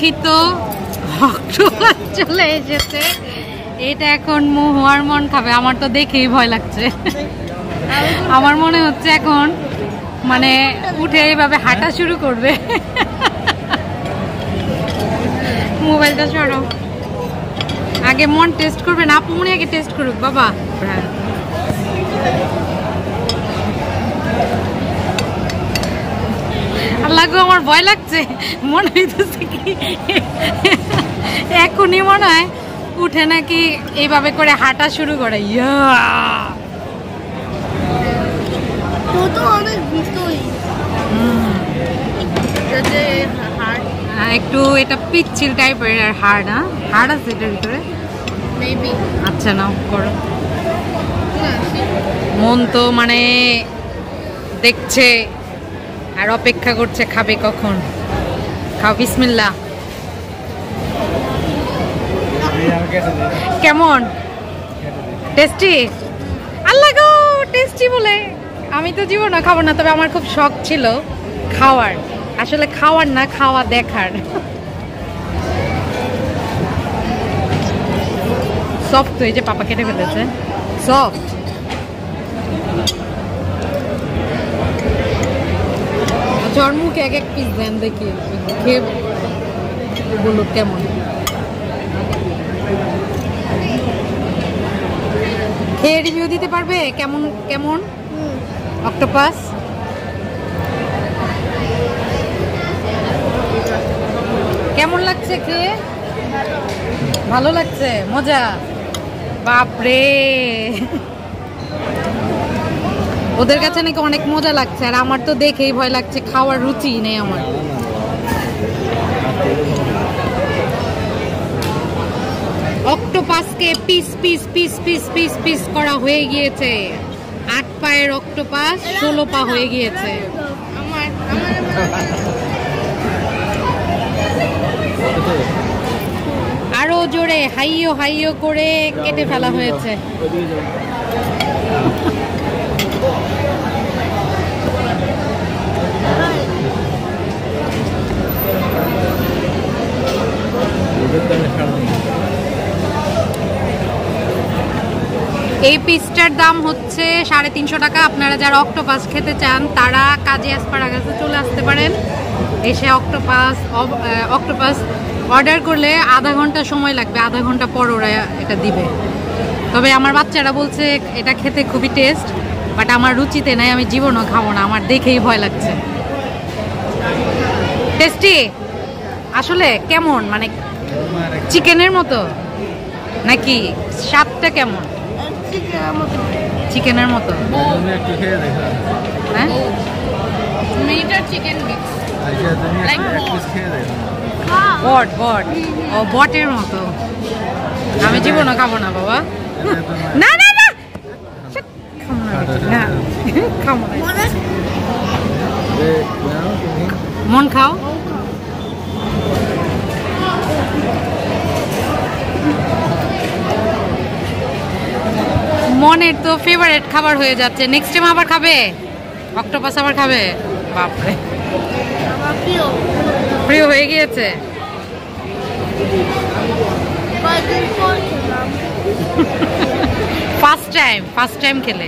কাঙ্ক্ষিত অক্টোপাস চলে এসেছে। এটা এখন হওয়ার মন খাবে। আমার তো দেখেই ভয় লাগছে। আমার মনে হচ্ছে এখন মানে উঠে এইভাবে হাঁটা শুরু করবে। মোবাইলটা সরো, আগে মন টেস্ট করবে না, আপনি আগে টেস্ট করুক বাবা। আল্লাহ গো, আমার ভয় লাগছে। মনে হইতেছে কি এখনই মনে হয় উঠে নাকি এইভাবে করে হাঁটা শুরু করে। একটু এটা পিচ্ছিল টাইপের আর হাড়, না হাড় আছে এটার ভিতরে। আচ্ছা নাও করো। মন তো মানে দেখছে আর অপেক্ষা করছে খাবে কখন। খাও, বিসমিল্লাহ। কেমন টেস্টি? আল্লাহ গো, টেস্টি বলে আমি তো জীবনে খাবো না, তবে আমার খুব শখ ছিল খাওয়ার। আসলে খাওয়ার না, খাওয়া দেখার। সফট তো, এই যে পাপা কেটে ফেলেছে, সফট। ঝড় মুখে এক এক পিস দেন, দেখি খেয়ে বললো কেমন। খেয়ে রিভিউ দিতে পারবে কেমন কেমন অক্টোপাস? কেমন লাগছে খেয়ে? ভালো লাগছে, মজা? বাপরে, ওদের কাছে নাকি অনেক মজা লাগছে, আর আমার তো দেখেই ভয় লাগছে। খাওয়ার রুচি নেই আমার। অক্টোপাসকে piece piece piece piece piece piece করা হয়ে গিয়েছে। 8 পায়ের অক্টোপাস 16 পা হয়ে গিয়েছে। আরো জোরে হাইয়ো হাইয়ো করে কেটে ফেলা হয়েছে। এই পিসটার দাম হচ্ছে 350 টাকা। আপনারা যারা অক্টোপাস খেতে চান তারা কাজী অ্যাসপারাগাসে চলে আসতে পারেন। এসে অক্টোপাস অর্ডার করলে আধা ঘন্টা সময় লাগবে, আধা ঘন্টা পর ওরা এটা দিবে। তবে আমার বাচ্চারা বলছে এটা খেতে খুবই টেস্ট, বাট আমার রুচিতে নাই, আমি জীবনও খাবো না, আমার দেখেই ভয় লাগছে। টেস্টি আসলে কেমন, মানে চিকেনের মতো নাকি স্বাদটা কেমন? চিকেনের মতো। হ্যাঁ, বট বট, ও বটের মতো। আমি জীবনও খাবো না বাবা। না না না, খাবো না। মন খাও। মনের তো ফেভারিট খাবার হয়ে যাচ্ছে। নেক্সট টাইম আবার খাবে অক্টোপাস, আবার খাবে? বাপরে, প্রিয় হয়ে গিয়েছে। ফার্স্ট টাইম খেলে